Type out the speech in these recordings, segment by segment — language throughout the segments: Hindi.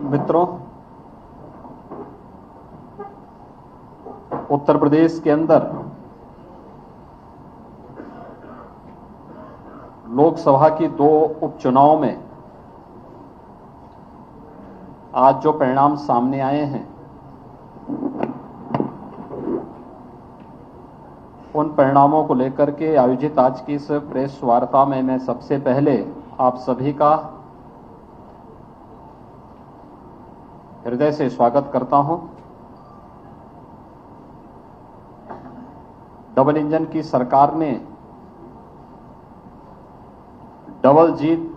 मित्रों, उत्तर प्रदेश के अंदर लोकसभा की 2 उपचुनाव में आज जो परिणाम सामने आए हैं, उन परिणामों को लेकर के आयोजित आज की इस प्रेस वार्ता में मैं सबसे पहले आप सभी का हृदय से स्वागत करता हूं। डबल इंजन की सरकार ने डबल जीत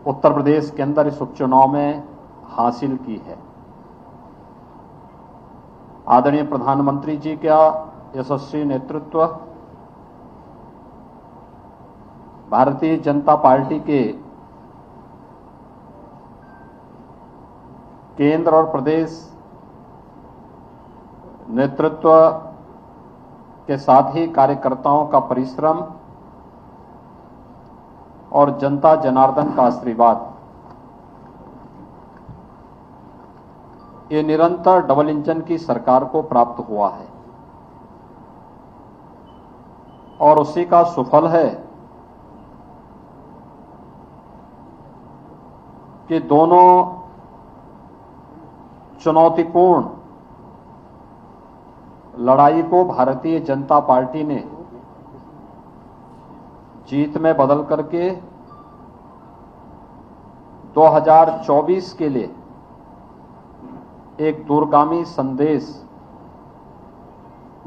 उत्तर प्रदेश के अंदर इस उपचुनाव में हासिल की है। आदरणीय प्रधानमंत्री जी का यशस्वी नेतृत्व, भारतीय जनता पार्टी के केंद्र और प्रदेश नेतृत्व के साथ ही कार्यकर्ताओं का परिश्रम और जनता जनार्दन का आशीर्वाद, ये निरंतर डबल इंजन की सरकार को प्राप्त हुआ है और उसी का सुफल है कि दोनों चुनौतीपूर्ण लड़ाई को भारतीय जनता पार्टी ने जीत में बदल करके 2024 के लिए एक दूरगामी संदेश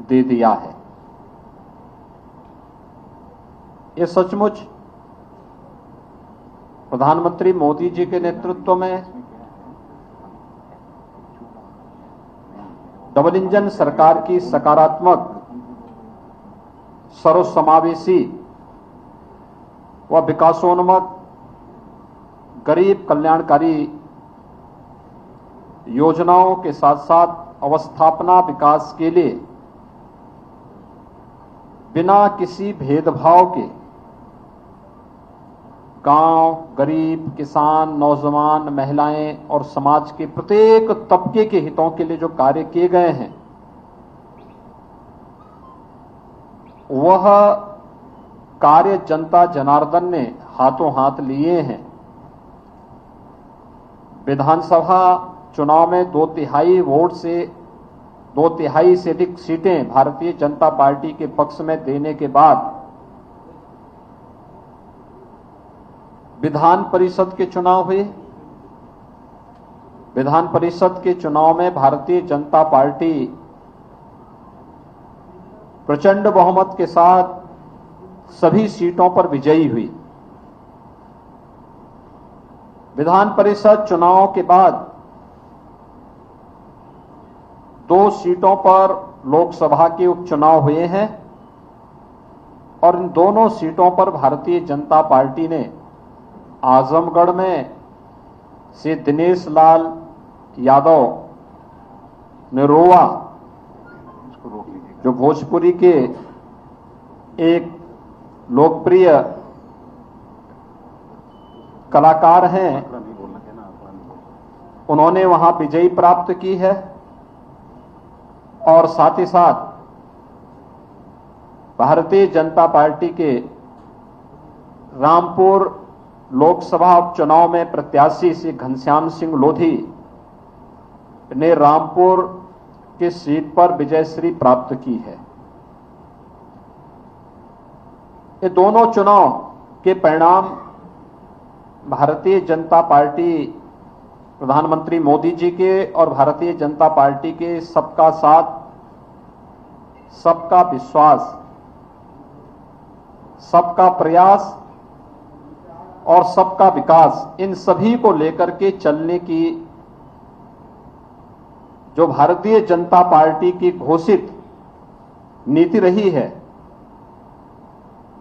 दे दिया है। ये सचमुच प्रधानमंत्री मोदी जी के नेतृत्व में डबल इंजन सरकार की सकारात्मक, सर्वसमावेशी व विकासोन्मुख गरीब कल्याणकारी योजनाओं के साथ साथ अवस्थापना विकास के लिए बिना किसी भेदभाव के गांव, गरीब, किसान, नौजवान, महिलाएं और समाज के प्रत्येक तबके के हितों के लिए जो कार्य किए गए हैं, वह कार्य जनता जनार्दन ने हाथों हाथ लिए हैं। विधानसभा चुनाव में 2/3 वोट से 2/3 से अधिक सीटें भारतीय जनता पार्टी के पक्ष में देने के बाद विधान परिषद के चुनाव हुए। विधान परिषद के चुनाव में भारतीय जनता पार्टी प्रचंड बहुमत के साथ सभी सीटों पर विजयी हुई। विधान परिषद चुनाव के बाद 2 सीटों पर लोकसभा के उपचुनाव हुए हैं और इन दोनों सीटों पर भारतीय जनता पार्टी ने आजमगढ़ में से दिनेश लाल यादव निरोवा, जो भोजपुरी के एक लोकप्रिय कलाकार हैं, उन्होंने वहां विजयी प्राप्त की है और साथ ही साथ भारतीय जनता पार्टी के रामपुर लोकसभा उपचुनाव में प्रत्याशी श्री घनश्याम सिंह लोधी ने रामपुर की सीट पर विजयश्री प्राप्त की है। ये दोनों चुनाव के परिणाम भारतीय जनता पार्टी, प्रधानमंत्री मोदी जी के और भारतीय जनता पार्टी के सबका साथ, सबका विश्वास, सबका प्रयास और सबका विकास, इन सभी को लेकर के चलने की जो भारतीय जनता पार्टी की घोषित नीति रही है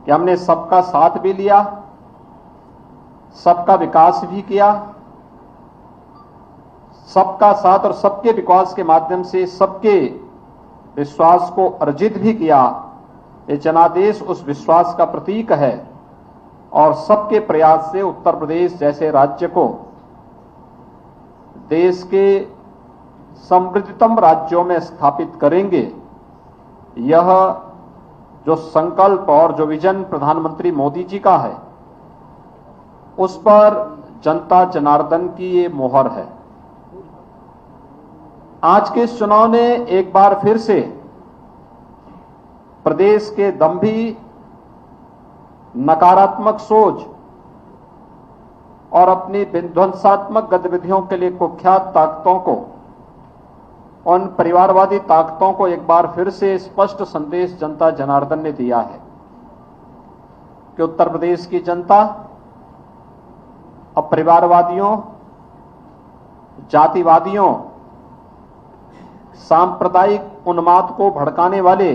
कि हमने सबका साथ भी लिया, सबका विकास भी किया, सबका साथ और सबके विकास के माध्यम से सबके विश्वास को अर्जित भी किया। ये जनादेश उस विश्वास का प्रतीक है और सबके प्रयास से उत्तर प्रदेश जैसे राज्य को देश के समृद्धतम राज्यों में स्थापित करेंगे। यह जो संकल्प और जो विजन प्रधानमंत्री मोदी जी का है, उस पर जनता जनार्दन की ये मोहर है। आज के इस चुनाव ने एक बार फिर से प्रदेश के दंभी, नकारात्मक सोच और अपनी विध्वंसात्मक गतिविधियों के लिए कुख्यात ताकतों को, उन परिवारवादी ताकतों को एक बार फिर से स्पष्ट संदेश जनता जनार्दन ने दिया है कि उत्तर प्रदेश की जनता अब परिवारवादियों, जातिवादियों, सांप्रदायिक उन्माद को भड़काने वाले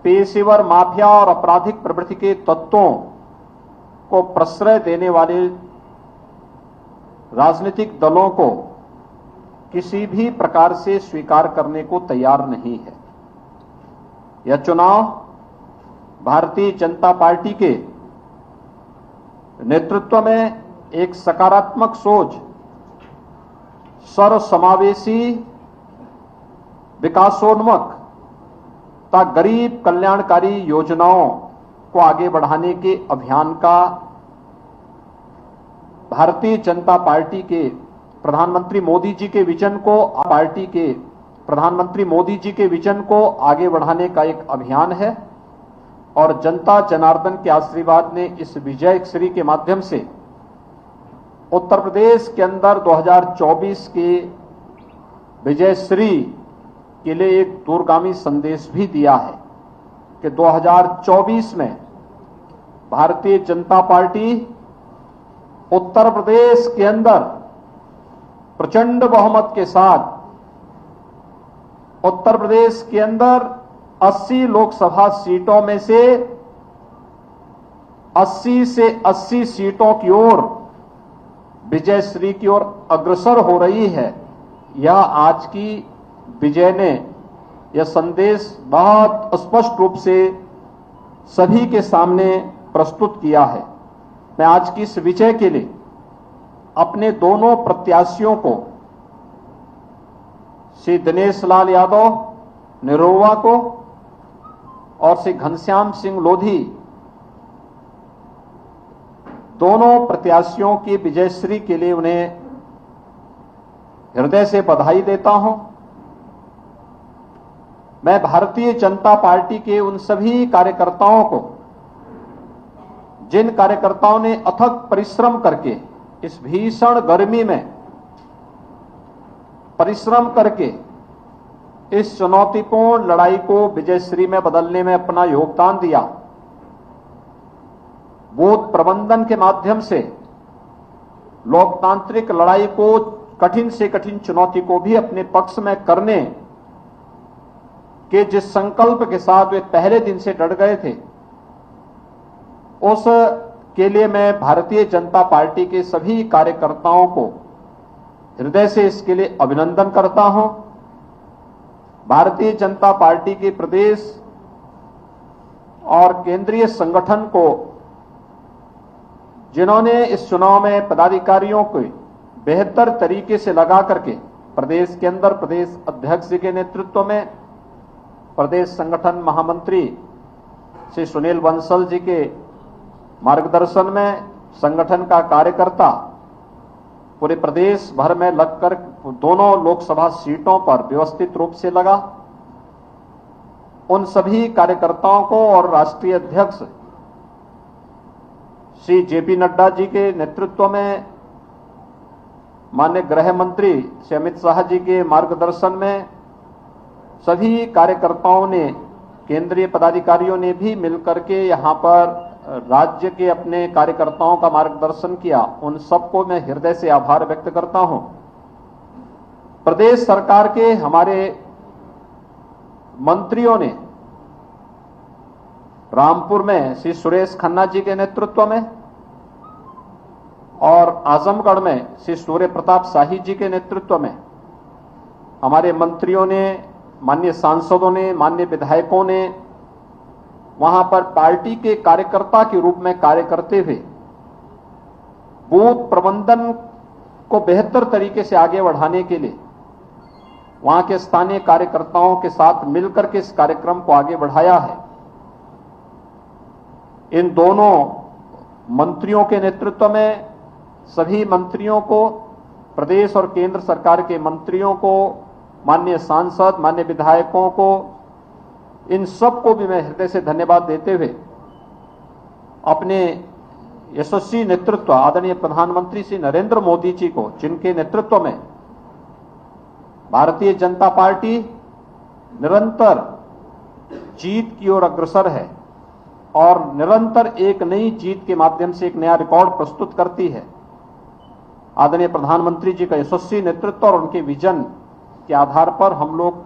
पेशेवर माफिया और आपराधिक प्रवृत्ति के तत्वों को प्रश्रय देने वाले राजनीतिक दलों को किसी भी प्रकार से स्वीकार करने को तैयार नहीं है। यह चुनाव भारतीय जनता पार्टी के नेतृत्व में एक सकारात्मक सोच, सर्वसमावेशी, विकासोन्मुख तथा गरीब कल्याणकारी योजनाओं को आगे बढ़ाने के अभियान का भारतीय जनता पार्टी के प्रधानमंत्री मोदी जी के विजन को, पार्टी के प्रधानमंत्री मोदी जी के विजन को आगे बढ़ाने का एक अभियान है। और जनता जनार्दन के आशीर्वाद ने इस विजय श्री के माध्यम से उत्तर प्रदेश के अंदर 2024 के विजय श्री के लिए एक दूरगामी संदेश भी दिया है कि 2024 में भारतीय जनता पार्टी उत्तर प्रदेश के अंदर प्रचंड बहुमत के साथ उत्तर प्रदेश के अंदर 80 लोकसभा सीटों में से 80 से 80 सीटों की ओर विजय श्री की ओर अग्रसर हो रही है। यह आज की विजय ने यह संदेश बहुत स्पष्ट रूप से सभी के सामने प्रस्तुत किया है। मैं आज की इस विजय के लिए अपने दोनों प्रत्याशियों को, श्री दिनेश लाल यादव निरोवा को और श्री घनश्याम सिंह लोधी, दोनों प्रत्याशियों की विजयश्री के लिए उन्हें हृदय से बधाई देता हूं। मैं भारतीय जनता पार्टी के उन सभी कार्यकर्ताओं को, जिन कार्यकर्ताओं ने अथक परिश्रम करके इस भीषण गर्मी में परिश्रम करके इस चुनौतीपूर्ण लड़ाई को विजयश्री में बदलने में अपना योगदान दिया, बूथ प्रबंधन के माध्यम से लोकतांत्रिक लड़ाई को, कठिन से कठिन चुनौती को भी अपने पक्ष में करने के जिस संकल्प के साथ वे पहले दिन से डट गए थे, उस के लिए मैं भारतीय जनता पार्टी के सभी कार्यकर्ताओं को हृदय से इसके लिए अभिनंदन करता हूं। भारतीय जनता पार्टी के प्रदेश और केंद्रीय संगठन को, जिन्होंने इस चुनाव में पदाधिकारियों को बेहतर तरीके से लगा करके प्रदेश के अंदर प्रदेश अध्यक्ष जी के नेतृत्व में, प्रदेश संगठन महामंत्री श्री सुनील बंसल जी के मार्गदर्शन में संगठन का कार्यकर्ता पूरे प्रदेश भर में लगकर दोनों लोकसभा सीटों पर व्यवस्थित रूप से लगा। उन सभी कार्यकर्ताओं को और राष्ट्रीय अध्यक्ष श्री जेपी नड्डा जी के नेतृत्व में, माननीय गृह मंत्री श्री अमित शाह जी के मार्गदर्शन में सभी कार्यकर्ताओं ने, केंद्रीय पदाधिकारियों ने भी मिलकर के यहां पर राज्य के अपने कार्यकर्ताओं का मार्गदर्शन किया। उन सबको मैं हृदय से आभार व्यक्त करता हूं। प्रदेश सरकार के हमारे मंत्रियों ने रामपुर में श्री सुरेश खन्ना जी के नेतृत्व में और आजमगढ़ में श्री सूर्य प्रताप शाही जी के नेतृत्व में हमारे मंत्रियों ने, माननीय सांसदों ने, माननीय विधायकों ने वहां पर पार्टी के कार्यकर्ता के रूप में कार्य करते हुए बूथ प्रबंधन को बेहतर तरीके से आगे बढ़ाने के लिए वहां के स्थानीय कार्यकर्ताओं के साथ मिलकर के इस कार्यक्रम को आगे बढ़ाया है। इन दोनों मंत्रियों के नेतृत्व में सभी मंत्रियों को, प्रदेश और केंद्र सरकार के मंत्रियों को, माननीय सांसद, माननीय विधायकों को, इन सब को भी मैं हृदय से धन्यवाद देते हुए अपने यशस्वी नेतृत्व आदरणीय प्रधानमंत्री श्री नरेंद्र मोदी जी को, जिनके नेतृत्व में भारतीय जनता पार्टी निरंतर जीत की ओर अग्रसर है और निरंतर एक नई जीत के माध्यम से एक नया रिकॉर्ड प्रस्तुत करती है। आदरणीय प्रधानमंत्री जी का यशस्वी नेतृत्व और उनके विजन के आधार पर हम लोग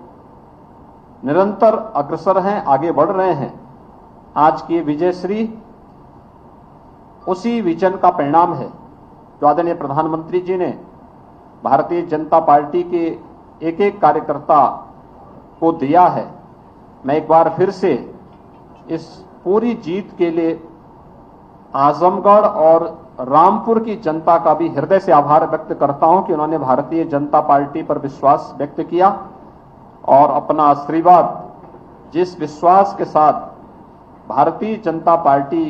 निरंतर अग्रसर हैं, आगे बढ़ रहे हैं। आज की विजयश्री उसी विजन का परिणाम है जो आदरणीय प्रधानमंत्री जी ने भारतीय जनता पार्टी के एक एक कार्यकर्ता को दिया है। मैं एक बार फिर से इस पूरी जीत के लिए आजमगढ़ और रामपुर की जनता का भी हृदय से आभार व्यक्त करता हूं कि उन्होंने भारतीय जनता पार्टी पर विश्वास व्यक्त किया और अपना आशीर्वाद जिस विश्वास के साथ भारतीय जनता पार्टी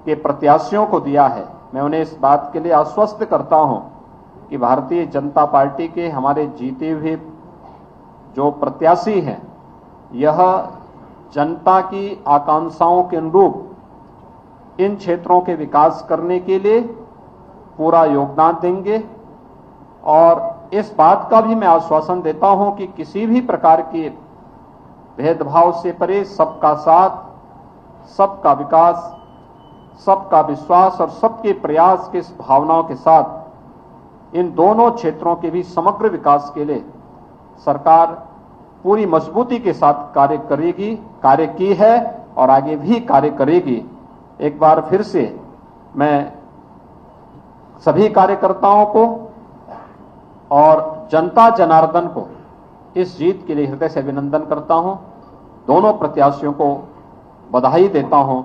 के प्रत्याशियों को दिया है, मैं उन्हें इस बात के लिए आश्वस्त करता हूं कि भारतीय जनता पार्टी के हमारे जीते हुए जो प्रत्याशी हैं, यह जनता की आकांक्षाओं के अनुरूप इन क्षेत्रों के विकास करने के लिए पूरा योगदान देंगे। और इस बात का भी मैं आश्वासन देता हूं कि किसी भी प्रकार के भेदभाव से परे सबका साथ, सबका विकास, सबका विश्वास और सबके प्रयास के इस भावनाओं के साथ इन दोनों क्षेत्रों के भी समग्र विकास के लिए सरकार पूरी मजबूती के साथ कार्य करेगी, कार्य की है और आगे भी कार्य करेगी। एक बार फिर से मैं सभी कार्यकर्ताओं को और जनता जनार्दन को इस जीत के लिए हृदय से अभिनंदन करता हूं। दोनों प्रत्याशियों को बधाई देता हूं।